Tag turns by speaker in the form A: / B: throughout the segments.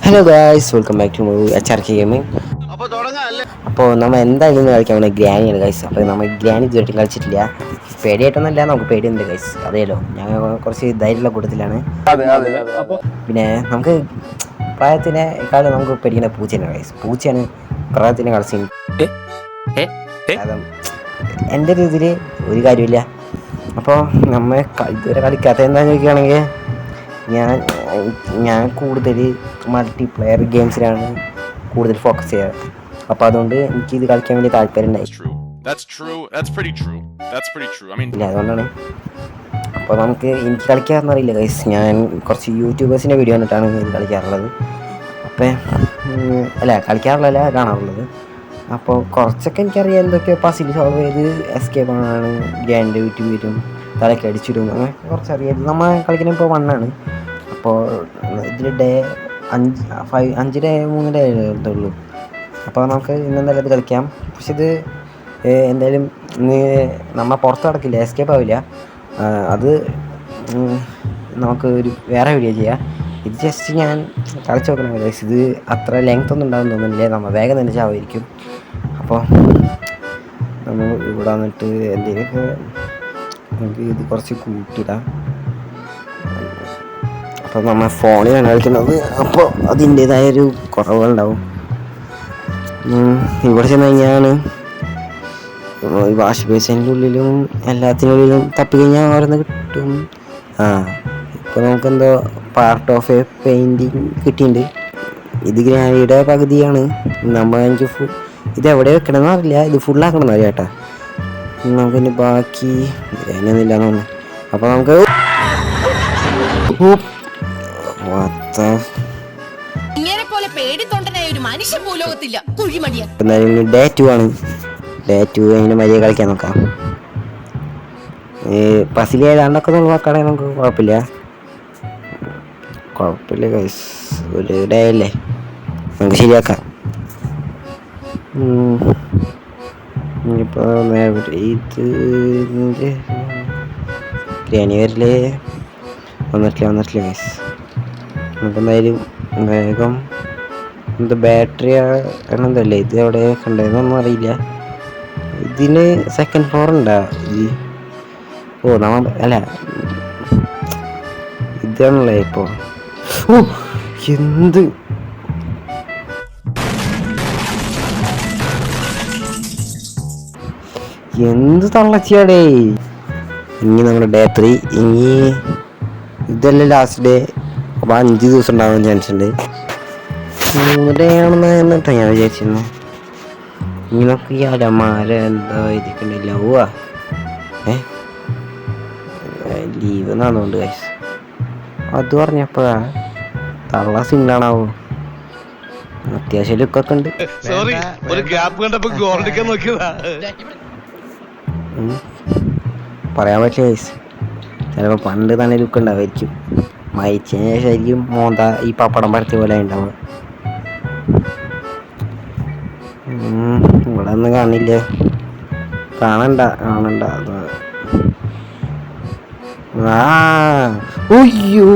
A: Hello guys, welcome back to HRK gaming. അപ്പോൾ നമ്മൾ എന്തായാലും കളിക്കാൻ വേണ്ടി ഗ്രാനിയാണ് ഗൈസ്. അപ്പോൾ നമ്മൾ ഗ്രാനി ഇതുവരെ കളിച്ചിട്ടില്ല. പേടിയായിട്ടൊന്നുമില്ല, നമുക്ക് പേടിയുണ്ട് ഗൈസ്, അറിയാലോ. ഞാൻ കുറച്ച് ധൈര്യമുള്ള കൂട്ടത്തിലാണ്. പിന്നെ നമുക്ക് പ്രായത്തിനേക്കാളും നമുക്ക് പേടിക്കുന്ന പൂച്ചയാണ് ഗൈസ്. പൂച്ചയാണ് പ്രായത്തിനെ കളിച്ച്. എൻ്റെ ഒരു ഇതിൽ ഒരു കാര്യമില്ല. അപ്പോൾ നമ്മൾ ഇതുവരെ കളിക്കാത്ത എന്താണെന്ന് ചോദിക്കുകയാണെങ്കിൽ ഞാൻ കൂടുതൽ മൾട്ടിപ്ലെയർ ഗെയിംസിലാണ് കൂടുതൽ ഫോക്കസ് ചെയ്യാറ്. അപ്പോൾ അതുകൊണ്ട് എനിക്കിത് കളിക്കാൻ വേണ്ടി താല്പര്യം ഉണ്ടായി. ഇല്ല, അതുകൊണ്ടാണ്. അപ്പോൾ എനിക്ക് കളിക്കാറെന്ന് അറിയില്ല ഗൈസ്. ഞാൻ കുറച്ച് യൂട്യൂബേഴ്സിൻ്റെ വീഡിയോ കണ്ടിട്ടാണ് ഇത് കളിക്കാറുള്ളത്. അപ്പം കളിക്കാറുള്ളതല്ല, കാണാറുള്ളത്. അപ്പോൾ കുറച്ചൊക്കെ എനിക്കറിയാം എന്തൊക്കെ പസിൽ സോൾവ് ചെയ്ത് എസ്കേപ്പ് ആണ്, ഗ്രാൻഡ് യൂട്യൂബ് വരും, തലയ്ക്ക് അടിച്ചിടും, അങ്ങനെ കുറച്ചറിയാം. നമ്മൾ കളിക്കുന്ന ഇപ്പോൾ 1 ആണ്. അപ്പോൾ ഇതിൽ ഡേ 5 ഡേ 3 ഡേ ഉള്ളൂ. അപ്പോൾ നമുക്ക് ഇന്നെന്തായാലും ഇത് കളിക്കാം. പക്ഷെ ഇത് എന്തായാലും നമ്മൾ പുറത്ത് കിടക്കില്ല, എസ്കേപ്പ് ആവില്ല. അത് നമുക്ക് ഒരു വേറെ വീഡിയോ ചെയ്യാം. ഇത് ജസ്റ്റ് ഞാൻ കളിച്ച് നോക്കണം ഗൈസ്. ഇത് അത്ര ലെങ്ത് ഒന്നും ഉണ്ടാകുമെന്ന് തോന്നുന്നില്ല, നമ്മൾ വേഗം തന്നെ ചാവായിരിക്കും. അപ്പോൾ നമ്മൾ ഇവിടെ വന്നിട്ട് എന്തെങ്കിലുമൊക്കെ നമുക്ക് ഇത് കുറച്ച് കൂട്ടിയിടാം. അപ്പോൾ നമ്മൾ ഫോണിലാണ് കളിക്കുന്നത്, അപ്പോൾ അതിൻ്റേതായൊരു കുറവുണ്ടാവും. ഇവിടെ ചെന്ന് കഴിഞ്ഞാൽ ഈ വാഷ് ബേസിൻ്റെ ഉള്ളിലും എല്ലാത്തിനുള്ളിലും തപ്പിക്കഴിഞ്ഞാൽ ഓരോന്ന് കിട്ടും. ഇപ്പോൾ നമുക്കെന്തോ പാർട്ട് ഓഫ് എ പെയിൻറ്റിങ് കിട്ടിയിട്ടുണ്ട്. ഇത് ഗ്രാനിയുടെ പകുതിയാണ്. എനിക്ക് ഇതെവിടെ വെക്കണമെന്ന് അറിയില്ല, ഇത് ഫുള്ളാക്കണമെന്ന് അറിയാം കേട്ടോ. നമുക്കിനി ബാക്കി ഗ്രാനിയൊന്നുമില്ല തോന്നുന്നു. അപ്പോൾ നമുക്ക് ഡേ 2 ആണ്. ഡേ 2 അതിന് മര്യാദ കളിക്കാൻ നോക്കാം. പസിൽ ഏതാണ്ടൊക്കെ നോക്കുകയാണെങ്കിൽ നമുക്ക് കുഴപ്പമില്ല ഗൈസ്. ഒരു ഡേ അല്ലേ, നമുക്ക് ശരിയാക്കാം. ഇനിയിപ്പോൾ ഇത് ഗ്രാനി വരില്ലേ? വന്നിട്ടില്ല ഗൈസ്. നമുക്കെന്തായാലും വേഗം ബാറ്ററി എന്തല്ലേ ഇത് എവിടെ കണ്ടതെന്നൊന്നും അറിയില്ല. ഇതിന് സെക്കൻഡ് ഫ്ലോർ ഉണ്ടാ? ഇതാണല്ലേ ഇപ്പോൾ. എന്ത് തള്ളച്ചിയാടേ. ഇനി നമ്മുടെ ഡേ 3, ഇനി ഇതല്ലേ ലാസ്റ്റ് ഡേ. അപ്പോൾ 5 ദിവസം ഉണ്ടാവാൻ ചാൻസ് ഉണ്ട്. 3 ഡേ ആണെന്ന് എന്നിട്ടാണ് ഞാൻ വിചാരിച്ചിരുന്നത്. ഇങ്ങനൊക്കെ ഈ അലമാര എന്താ ഇരിക്കണില്ല. Leave എന്നാന്നുകൊണ്ട് guys. അത് പറഞ്ഞപ്പോഴാ തള്ള സിംഗിളാണാവോ. അത്യാവശ്യം ലുക്കൊക്കെ ഉണ്ട്. പറയാൻ പറ്റില്ല ഗൈസ്. ചിലപ്പോൾ പണ്ട് തന്നെ ലുക്ക് ഉണ്ടാവുമായിരിക്കും. മരിച്ചതിന് ശേഷമായിരിക്കും മോന്ത ഈ പപ്പടം പരത്തിയ പോലെ ഉണ്ടാവുക. ഇവിടെ ഒന്നും കാണില്ല. കാണണ്ട അത്. ഒയ്യോ,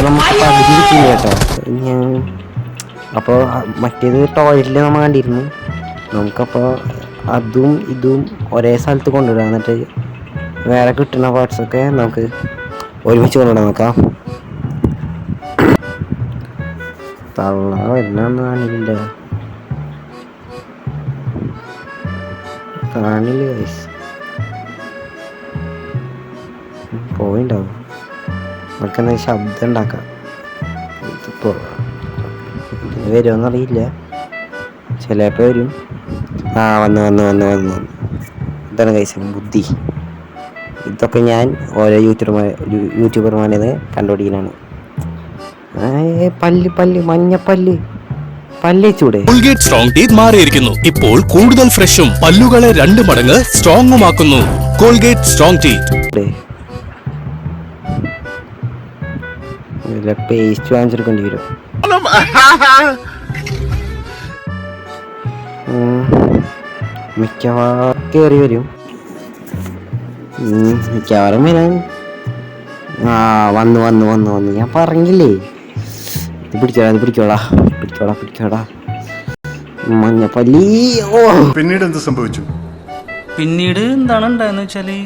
A: നമുക്ക് പകുതി കിട്ടില്ല കേട്ടോ. അപ്പോൾ മറ്റേത് ടോയ്ലറ്റിൽ നമ്മൾ കണ്ടിരുന്നു. നമുക്കപ്പോൾ അതും ഇതും ഒരേ സ്ഥലത്ത് കൊണ്ടുവിടാം. എന്നിട്ട് വേറെ കിട്ടുന്ന പാർട്സൊക്കെ നമുക്ക് ഒരുമിച്ച് കൊണ്ടുവിടാൻ നോക്കാം. തള്ള വരുന്നൊന്നും കാണില്ല ഗൈസ്. പോയിണ്ടാവും. നമുക്കെന്താ ശബ്ദം ഉണ്ടാക്കാം. ഇതിപ്പോൾ വരുമോന്നറിയില്ല, ചിലപ്പോൾ വരും. വന്ന് ഇതാണ് ഗൈസ് ബുദ്ധി. ഇതൊക്കെ ഞാൻ ഓരോ യൂട്യൂബർമാരെ കണ്ടുപിടിക്കാനാണ്. മഞ്ഞപ്പല്ല് പല്ലേച്ചൂടെ.
B: കോൾഗേറ്റ് സ്ട്രോങ് ടീത്ത് മാറിയിരിക്കുന്നു. ഇപ്പോൾ കൂടുതൽ ഫ്രഷും പല്ലുകളെ 2 മടങ്ങ് സ്ട്രോങ്ങുമാക്കുന്നു. Colgate strong teeth.
A: പേസ്റ്റ് വാങ്ങിച്ചെടുക്കേണ്ടി വരും. മിക്കവാറും കയറി വരും. മിക്കവാറും വരാൻ വന്നു ഞാൻ പറഞ്ഞില്ലേ. പിടിക്കോടാ മഞ്ഞപ്പല്ലി. ഓ
C: പിന്നീട് എന്ത് സംഭവിച്ചു?
D: പിന്നീട് എന്താണ് ഉണ്ടായെന്ന് വെച്ചാല്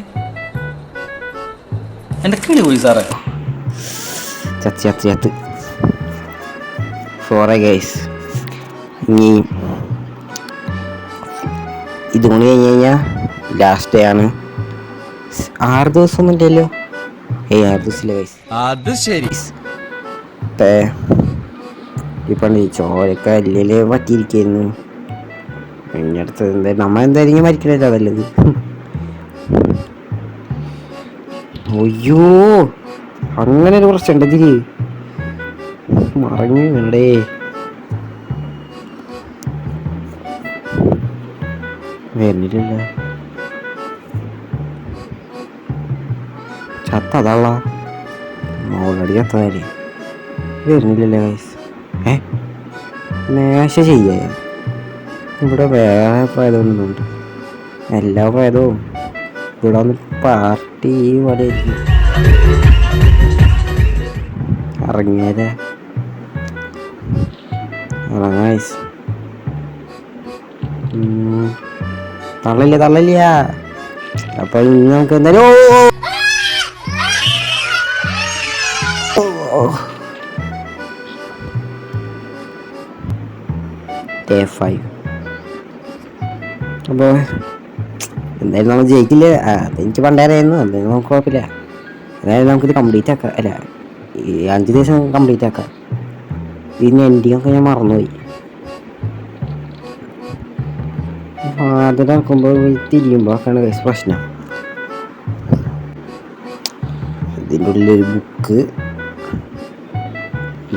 D: എന്റെ കിളി പോയി സാറേ.
A: ചത്ത് ഫോറേ ഗൈസ്. ഇനി ഇതും കൂടി കഴിഞ്ഞ് കഴിഞ്ഞാൽ ലാസ്റ്റ് ഡേ ആണ്. 6 ദിവസം ഒന്നും ഇല്ലല്ലോ. 6 ദിവസമില്ല ഗൈസ്.
B: അത് ശരി.
A: ഇപ്പം ചോരൊക്കെ അല്ലേ പറ്റിയിരിക്കുന്നു. പിന്നെ അടുത്തത് എന്തായാലും നമ്മളെന്തായാലും മരിക്കണല്ലോ അതല്ലത്. അയ്യോ അങ്ങനെ ഒരു പ്രശ്നം ഇതില് മറഞ്ഞു വേണ്ടേ. വരുന്നില്ല ചത്തതാള ഓൾറെഡി ചത്തതാര് വരുന്നില്ലല്ലേ ഗൈസ്. മേശ ചെയ്യാ ഇവിടെ വേറെ പ്രേതമൊന്നുമുണ്ട്. എല്ലാ പ്രേതവും ഇവിടെ വന്ന് പാർട്ടി പോലെ ഇറങ്ങിയാലേ ഗൈസ്. തള്ളില്ല അപ്പൊ ഇനി നമുക്ക് എന്തായാലും Day 5. അപ്പോൾ എന്തായാലും നമ്മൾ ജയിക്കില്ല. അതെനിക്ക് പണ്ടേറായിരുന്നു. എന്തായാലും നമുക്ക് കുഴപ്പമില്ല. അതായത് നമുക്കിത് കംപ്ലീറ്റ് ആക്കാം. അല്ല, ഈ 5 ദിവസം കംപ്ലീറ്റ് ആക്കാം. ഇതിന് എൻഡിങ്ങൊക്കെ ഞാൻ മറന്നുപോയി. അതിലാക്കുമ്പോൾ തിരിയുമ്പോഴൊക്കെയാണ് പ്രശ്നം. ഇതിൻ്റെ ഉള്ളിലൊരു ബുക്ക്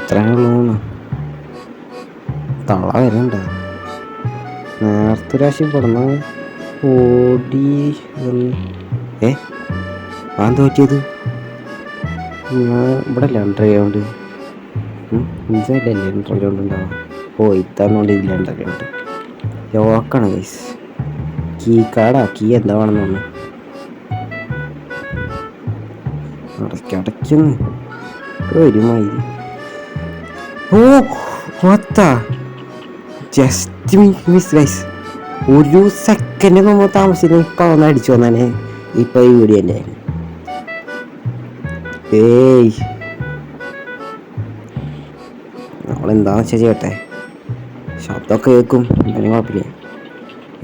A: ഇത്രയുള്ളൂ. തള വരുന്നുണ്ട്. നേരത്തെ പ്രാവശ്യം പെടുന്ന ഓടി ഞാൻ തോറ്റിയത്. ഞാൻ ഇവിടെ അല്ല അണ്ടർഗ്രൗണ്ട്. ഇതല്ലേ അണ്ടർഗ്രൗണ്ട് ഉണ്ടാവും. ഇത്താന്നുകൊണ്ട് ഇതിൽ അണ്ടർഗ്രൗണ്ട് ലോക്കാണ് ഗൈസ്. കീ കാർഡാ കീ എന്താ വേണമെന്ന് അടയ്ക്കുന്നു ഒരു മൈരി. Just miss guys. ഒരു സെക്കൻഡ് നമ്മൾ താമസിച്ചിരുന്നു. ഇപ്പം വന്ന് അടിച്ചു വന്നാണ്. ഇപ്പം ഈ വീഡിയോ എൻ്റെ നമ്മളെന്താന്ന് വെച്ചാൽ ചെയ്യട്ടെ. ശബ്ദമൊക്കെ കേൾക്കും, എന്നാലും കുഴപ്പമില്ല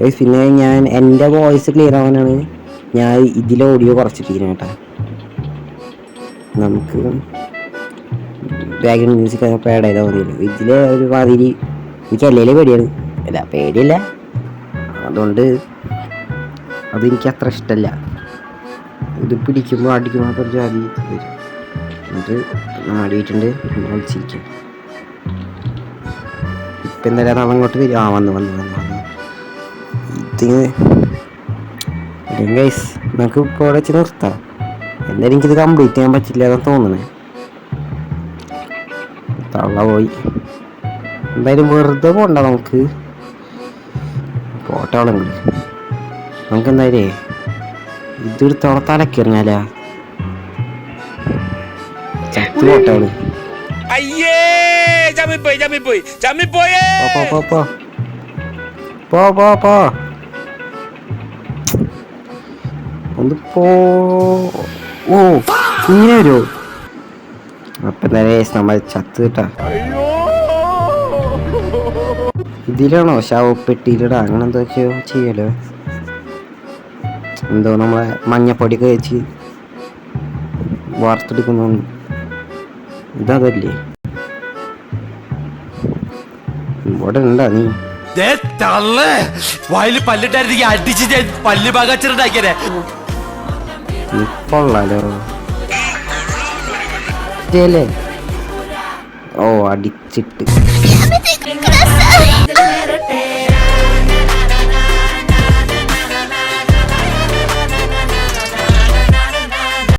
A: ഗൈസ്. പിന്നെ ഞാൻ എൻ്റെ വോയിസ് ക്ലിയർ ആവാനാണ് ഞാൻ ഇതിലെ ഓഡിയോ കുറച്ചിട്ടിരിക്കുന്നത് കേട്ടോ. നമുക്ക് ബാക്ക്ഗ്രൗണ്ട് മ്യൂസിക് ഒക്കെ ആഡ് ചെയ്താൽ മതിയല്ലോ. ഇതിലെ ഒരു മാതിരി എനിക്ക് അല്ലേ പേടിയാണ്. അല്ല പേടിയല്ല, അതുകൊണ്ട് അതെനിക്ക് അത്ര ഇഷ്ടമല്ല. ഇത് പിടിക്കുമ്പോൾ അടിക്കുമ്പോൾ കുറച്ച് ജാതി വരും. എന്നിട്ട് ആടിയിട്ടുണ്ട് വിളിച്ചിരിക്കും. ഇപ്പം എന്തായാലും അതങ്ങോട്ട് വരും. വന്നു ഇത് ഗൈസ് നമുക്ക് ഇപ്പോൾ ഇവിടെ വെച്ച് നിർത്താം. എന്തായാലും എനിക്കിത് കംപ്ലീറ്റ് ചെയ്യാൻ പറ്റില്ല എന്ന് തോന്നണേ. തള്ള പോയി. എന്തായാലും വെറുതെ പോണ്ട, നമുക്ക് പോട്ടാളെങ്കിൽ നമുക്ക് എന്തായാലേ ഇതെടുത്തോളം തലക്കിറങ്ങാലാ. ചത്ത് പോട്ടാള് പോ ഒന്ന് പോ. ഇങ്ങനെ വരുമോ? അപ്പം നമ്മൾ ചത്ത് കിട്ടാ. ഇതിലാണോ ശവപ്പെട്ടിയിലിടാ? അങ്ങനെ എന്തൊക്കെയോ ചെയ്യല്ലോ. എന്തോ നമ്മളെ മഞ്ഞപ്പൊടിയൊക്കെ വെച്ച് വാർത്തെടുക്കുന്നു. ഇതല്ലേ ഇവിടെ ഉണ്ടാ നീ?
E: വായില് പല്ലിട്ടായിരുന്നെങ്കിൽ അടിച്ച് പല്ല് പകച്ചിട്ടുണ്ടാക്കിയേ.
A: കൊള്ളാലോ. ഓ അടിച്ചിട്ട്